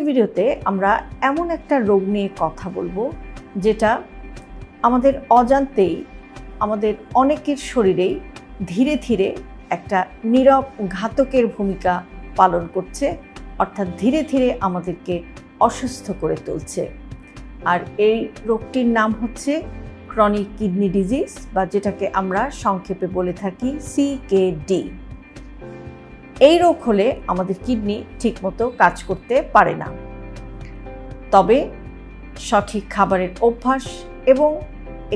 ভিডিওতে আমরা এমন একটা রোগ নিয়ে কথা বলবো যেটা আমাদের অজান্তেই আমাদের অনেকের শরীরেই ধীরে ধীরে একটা নীরব ঘাতকের ভূমিকা পালন করছে, অর্থাৎ ধীরে ধীরে আমাদেরকে অসুস্থ করে তুলছে। আর এই রোগটির নাম হচ্ছে ক্রনিক কিডনি ডিজিজ, বা যেটাকে আমরা সংক্ষেপে বলে থাকি CKD। এই রোগ হলে আমাদের কিডনি ঠিকমতো কাজ করতে পারে না, তবে সঠিক খাবারের অভ্যাস এবং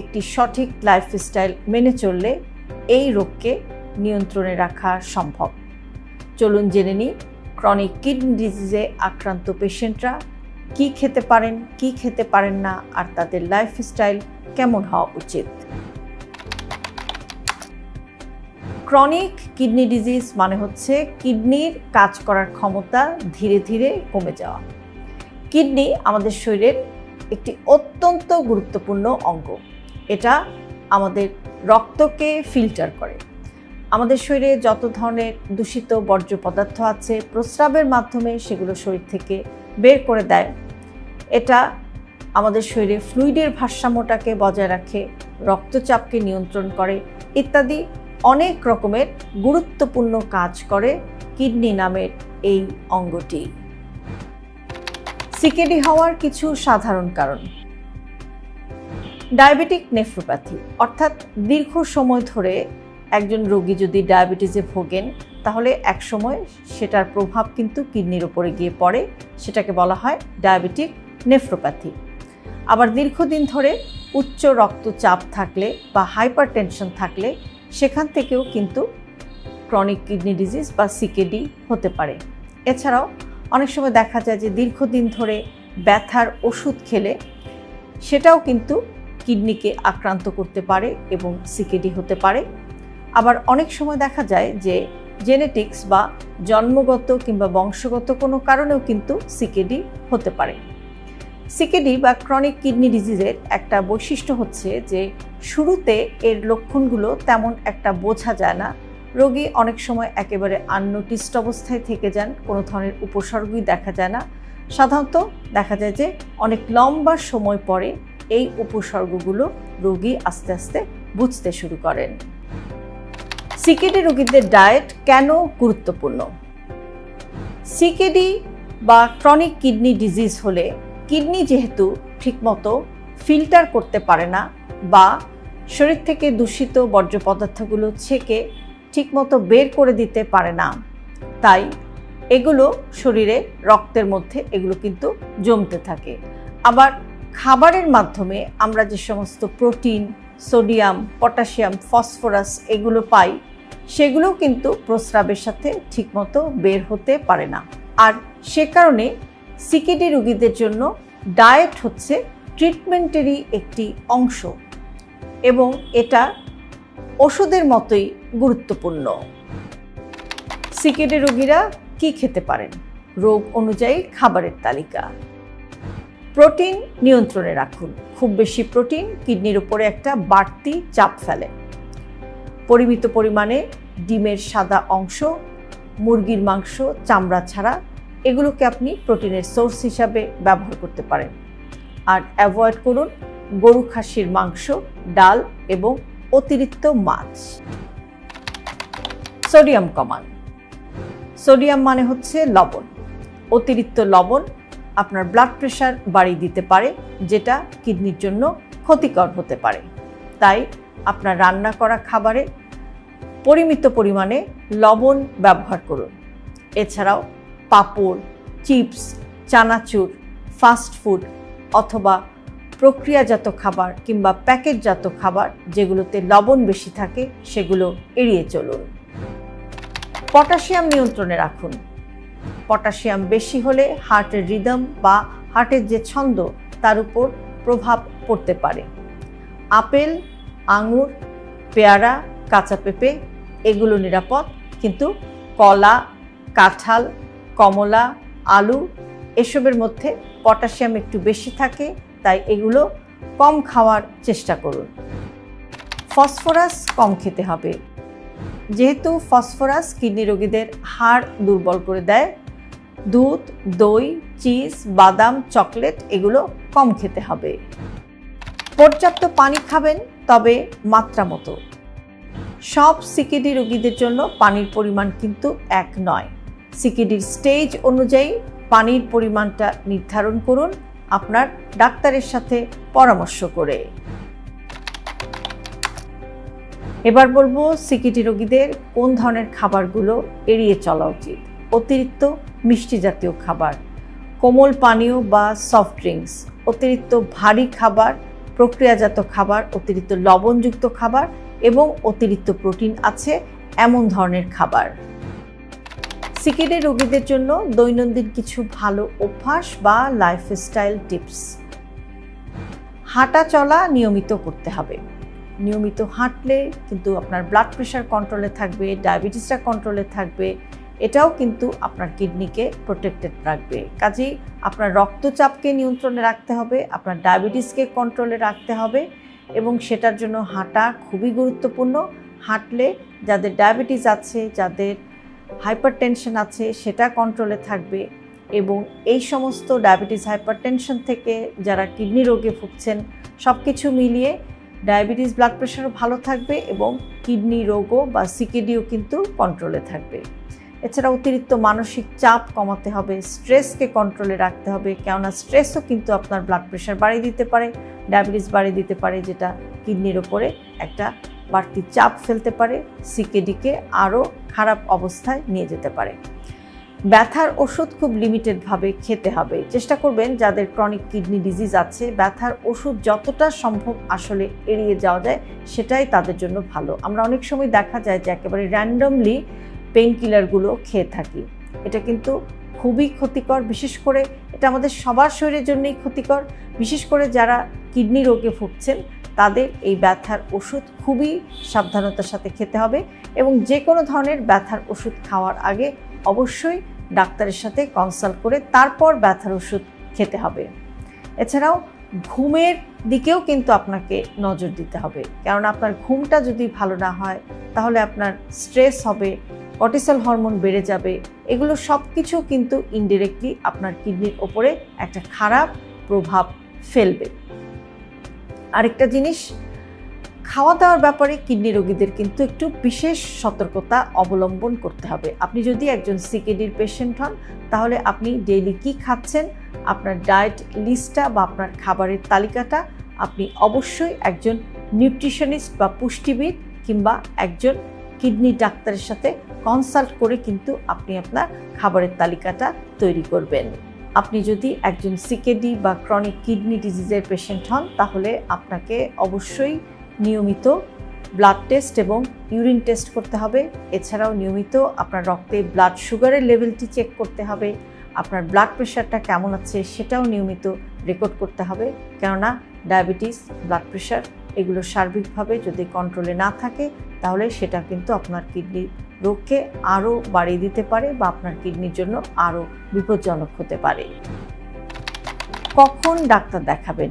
একটি সঠিক লাইফস্টাইল মেনে চললে এই রোগকে নিয়ন্ত্রণে রাখা সম্ভব। চলুন জেনে নিই ক্রনিক কিডনি ডিজিজে আক্রান্ত পেশেন্টরা কি খেতে পারেন, কি খেতে পারেন না, আর তাদের লাইফস্টাইল কেমন হওয়া উচিত। ক্রনিক কিডনি ডিজিজ মানে হচ্ছে কিডনির কাজ করার ক্ষমতা ধীরে ধীরে কমে যাওয়া। কিডনি আমাদের শরীরের একটি অত্যন্ত গুরুত্বপূর্ণ অঙ্গ। এটা আমাদের রক্তকে ফিল্টার করে। আমাদের শরীরে যত ধরনের দূষিত বর্জ্য পদার্থ আছে, প্রস্রাবের মাধ্যমে সেগুলো শরীর থেকে বের করে দেয়। এটা আমাদের শরীরে ফ্লুইডের ভারসাম্যটাকে বজায় রাখে, রক্তচাপকে নিয়ন্ত্রণ করে ইত্যাদি অনেক রকমের গুরুত্বপূর্ণ কাজ করে কিডনি নামের এই অঙ্গটি। CKD হওয়ার কিছু সাধারণ কারণ: ডায়াবেটিক নেফ্রোপ্যাথি, অর্থাৎ দীর্ঘ সময় ধরে একজন রোগী যদি ডায়াবেটিসে ভোগেন তাহলে এক সময় সেটার প্রভাব কিন্তু কিডনির উপরে গিয়ে পড়ে, সেটাকে বলা হয় ডায়াবেটিক নেফ্রোপ্যাথি। আবার দীর্ঘদিন ধরে উচ্চ রক্তচাপ থাকলে বা হাইপারটেনশন থাকলে সেখান থেকেও কিন্তু ক্রনিক কিডনি ডিজিজ বা CKD হতে পারে। এছাড়াও অনেক সময় দেখা যায় যে দীর্ঘদিন ধরে ব্যথার ওষুধ খেলে সেটাও কিন্তু কিডনিকে আক্রান্ত করতে পারে এবং CKD হতে পারে। আবার অনেক সময় দেখা যায় যে জেনেটিক্স বা জন্মগত কিংবা বংশগত কোনো কারণেও কিন্তু CKD হতে পারে। CKD বা ক্রনিক কিডনি ডিজিজের একটা বৈশিষ্ট্য হচ্ছে যে শুরুতে এর লক্ষণগুলো তেমন একটা বোঝা যায় না। রোগী অনেক সময় একেবারে আননোটিসড অবস্থায় থেকে যান, কোনো ধরনের উপসর্গই দেখা যায় না। সাধারণত দেখা যায় যে অনেক লম্বা সময় পরে এই উপসর্গগুলো রোগী আস্তে আস্তে বুঝতে শুরু করেন। CKD রোগীদের ডায়েট কেন গুরুত্বপূর্ণ? CKD বা ক্রনিক কিডনি ডিজিজ হলে কিডনি যেহেতু ঠিকমতো ফিল্টার করতে পারে না বা শরীর থেকে দূষিত বর্জ্য পদার্থগুলো ছেঁকে ঠিকমতো বের করে দিতে পারে না, তাই এগুলো শরীরে রক্তের মধ্যে এগুলো কিন্তু জমতে থাকে। আবার খাবারের মাধ্যমে আমরা যে সমস্ত প্রোটিন, সোডিয়াম, পটাশিয়াম, ফসফরাস এগুলো পাই সেগুলোও কিন্তু প্রস্রাবের সাথে ঠিকমতো বের হতে পারে না। আর সে কারণে CKD রোগীদের জন্য ডায়েট হচ্ছে ট্রিটমেন্টেরই একটি অংশ এবং এটা ওষুধের মতোই গুরুত্বপূর্ণ। CKD রোগীরা কি খেতে পারেন? রোগ অনুযায়ী খাবারের তালিকা: প্রোটিন নিয়ন্ত্রণে রাখুন। খুব বেশি প্রোটিন কিডনির উপরে একটা বাড়তি চাপ ফেলে। পরিমিত পরিমাণে ডিমের সাদা অংশ, মুরগির মাংস চামড়া ছাড়া এগুলোকে আপনি প্রোটিনের সোর্স হিসাবে ব্যবহার করতে পারেন। আর অ্যাভয়েড করুন গরু খাসির মাংস, ডাল এবং অতিরিক্ত মাছ। সোডিয়াম কমান। সোডিয়াম মানে হচ্ছে লবণ। অতিরিক্ত লবণ আপনার ব্লাড প্রেশার বাড়িয়ে দিতে পারে, যেটা কিডনির জন্য ক্ষতিকর হতে পারে। তাই আপনার রান্না করা খাবারে পরিমিত পরিমাণে লবণ ব্যবহার করুন। এছাড়াও পাঁপড়, চিপস, চানাচুর, ফাস্ট ফুড অথবা প্রক্রিয়াজাত খাবার কিংবা প্যাকেটজাত খাবার যেগুলোতে লবণ বেশি থাকে সেগুলো এড়িয়ে চলুন। পটাশিয়াম নিয়ন্ত্রণে রাখুন। পটাশিয়াম বেশি হলে হার্টের রিদম বা হার্টের যে ছন্দ তার উপর প্রভাব পড়তে পারে। আপেল, আঙুর, পেয়ারা, কাঁচা পেঁপে এগুলো নিরাপদ, কিন্তু কলা, কাঁঠাল, কমলা, আলু এসবের মধ্যে পটাশিয়াম একটু বেশি থাকে, তাই এগুলো কম খাওয়ার চেষ্টা করুন। ফসফরাস কম খেতে হবে, যেহেতু ফসফরাস কিডনি রোগীদের হাড় দুর্বল করে দেয়, দুধ, দই, চিজ, বাদাম, চকলেট এগুলো কম খেতে হবে। পর্যাপ্ত পানি খাবেন, তবে মাত্রা মতো। সব সিকেডি রোগীদের জন্য পানির পরিমাণ কিন্তু এক নয়। সিকেডির স্টেজ অনুযায়ী পানির পরিমাণটা নির্ধারণ করুন আপনার ডাক্তারের সাথে পরামর্শ করে। এবার বলবো সিকেডি রোগীদের কোন ধরনের খাবারগুলো এড়িয়ে চলা উচিত। অতিরিক্ত মিষ্টি জাতীয় খাবার, কোমল পানীয় বা সফট ড্রিঙ্কস, অতিরিক্ত ভারী খাবার, প্রক্রিয়াজাত খাবার, অতিরিক্ত লবণযুক্ত খাবার এবং অতিরিক্ত প্রোটিন আছে এমন ধরনের খাবার। সিকেডি রোগীদের জন্য দৈনন্দিন কিছু ভালো অভ্যাস বা লাইফস্টাইল টিপস। হাঁটা চলা নিয়মিত করতে হবে। নিয়মিত হাঁটলে কিন্তু আপনার ব্লাড প্রেশার কন্ট্রোলে থাকবে, ডায়াবেটিসটা কন্ট্রোলে থাকবে, এটাও কিন্তু আপনার কিডনিকে প্রোটেক্টেড রাখবে। কাজেই আপনার রক্তচাপকে নিয়ন্ত্রণে রাখতে হবে, আপনার ডায়াবেটিসকে কন্ট্রোলে রাখতে হবে এবং সেটার জন্য হাঁটা খুবই গুরুত্বপূর্ণ। হাঁটলে যাদের ডায়াবেটিস আছে, যাদের হাইপারটেনশন আছে, সেটা কন্ট্রোলে থাকবে এবং এই সমস্ত ডায়াবেটিস, হাইপারটেনশন থেকে যারা কিডনি রোগে ভুগছেন সব কিছু মিলিয়ে ডায়াবেটিস, ব্লাড প্রেশারও ভালো থাকবে এবং কিডনি রোগও বা সিকেডিও কিন্তু কন্ট্রোলে থাকবে। এছাড়া অতিরিক্ত মানসিক চাপ কমাতে হবে, স্ট্রেসকে কন্ট্রোলে রাখতে হবে, কেননা স্ট্রেসও কিন্তু আপনার ব্লাড প্রেশার বাড়িয়ে দিতে পারে, ডায়াবেটিস বাড়িয়ে দিতে পারে, যেটা কিডনির ওপরে একটা বাড়তি চাপ ফেলতে পারে, সিকেডিকে আরও খারাপ অবস্থায় নিয়ে যেতে পারে। ব্যথার ওষুধ খুব লিমিটেডভাবে খেতে হবে। চেষ্টা করবেন যাদের ক্রনিক কিডনি ডিজিজ আছে, ব্যথার ওষুধ যতটা সম্ভব আসলে এড়িয়ে যাওয়া যায় সেটাই তাদের জন্য ভালো। আমরা অনেক সময় দেখা যায় যে একেবারে র্যান্ডমলি পেইন কিলারগুলো খেয়ে থাকি। এটা কিন্তু খুবই ক্ষতিকর, বিশেষ করে এটা আমাদের সবার শরীরের জন্যই ক্ষতিকর। বিশেষ করে যারা কিডনি রোগে ভুগছেন তাদের এই ব্যথার ওষুধ খুবই সাবধানতার সাথে খেতে হবে এবং যে কোনো ধরনের ব্যথার ওষুধ খাওয়ার আগে অবশ্যই ডাক্তারের সাথে কনসাল্ট করে তারপর ব্যথার ওষুধ খেতে হবে। এছাড়াও ঘুমের দিকেও কিন্তু আপনাকে নজর দিতে হবে, কারণ আপনার ঘুমটা যদি ভালো না হয় তাহলে আপনার স্ট্রেস হবে, কর্টিসল হরমোন বেড়ে যাবে। এগুলো সব কিছু কিন্তু ইনডিরেক্টলি আপনার কিডনির ওপরে একটা খারাপ প্রভাব ফেলবে। আরেকটা জিনিস, খাওয়া দাওয়ার ব্যাপারে কিডনি রোগীদের কিন্তু একটু বিশেষ সতর্কতা অবলম্বন করতে হবে। আপনি যদি একজন সিকেডির পেশেন্ট হন তাহলে আপনি ডেইলি কি খাচ্ছেন, আপনার ডায়েট লিস্টটা বা আপনার খাবারের তালিকাটা আপনি অবশ্যই একজন নিউট্রিশনিস্ট বা পুষ্টিবিদ কিংবা একজন কিডনি ডাক্তারের সাথে কনসাল্ট করে কিন্তু আপনি আপনার খাবারের তালিকাটা তৈরি করবেন। আপনি যদি একজন সিকেডি বা ক্রনিক কিডনি ডিজিজের পেশেন্ট হন তাহলে আপনাকে অবশ্যই নিয়মিত ব্লাড টেস্ট এবং ইউরিন টেস্ট করতে হবে। এছাড়াও নিয়মিত আপনার রক্তে ব্লাড সুগারের লেভেলটি চেক করতে হবে, আপনার ব্লাড প্রেশারটা কেমন আছে সেটাও নিয়মিত রেকর্ড করতে হবে, কেননা ডায়াবেটিস, ব্লাড প্রেশার এগুলো সার্বিকভাবে যদি কন্ট্রোলে না থাকে তাহলে সেটা কিন্তু আপনার কিডনি রোগকে আরও বাড়িয়ে দিতে পারে বা আপনার কিডনির জন্য আরও বিপজ্জনক হতে পারে। কখন ডাক্তার দেখাবেন?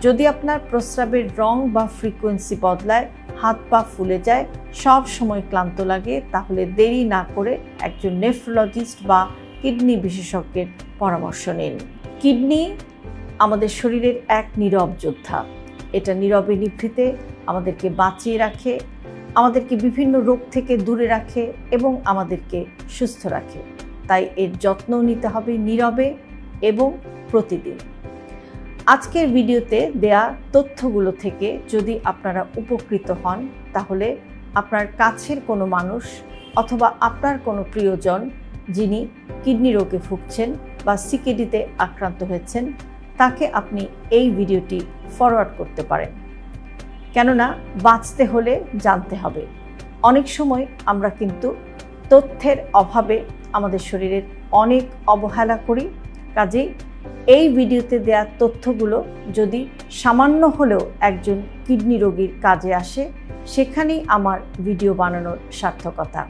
যদি আপনার প্রস্রাবের রং বা ফ্রিকোয়েন্সি বদলায়, হাত পা ফুলে যায়, সব সময় ক্লান্ত লাগে, তাহলে দেরি না করে একজন নেফ্রোলজিস্ট বা কিডনি বিশেষজ্ঞের পরামর্শ নিন। কিডনি আমাদের শরীরের এক নীরব যোদ্ধা। এটা নীরবে নিভৃতে আমাদেরকে বাঁচিয়ে রাখে, আমাদেরকে বিভিন্ন রোগ থেকে দূরে রাখে এবং আমাদেরকে সুস্থ রাখে। তাই এর যত্ন নিতে হবে নীরবে এবং প্রতিদিন। আজকের ভিডিওতে দেয়া তথ্যগুলো থেকে যদি আপনারা উপকৃত হন তাহলে আপনার কাছের কোনো মানুষ অথবা আপনার কোনো প্রিয়জন যিনি কিডনি রোগে ভুগছেন বা সিকেডিতে আক্রান্ত হয়েছেন তাকে আপনি এই ভিডিওটি ফরওয়ার্ড করতে পারেন। কেননা বাঁচতে হলে জানতে হবে। অনেক সময় আমরা কিন্তু তথ্যের অভাবে আমাদের শরীরের অনেক অবহেলা করি। কাজেই এই ভিডিওতে দেয়া তথ্যগুলো যদি সামান্য হলেও একজন কিডনি রোগীর কাজে আসে সেখানেই আমার ভিডিও বানানোর সার্থকতা।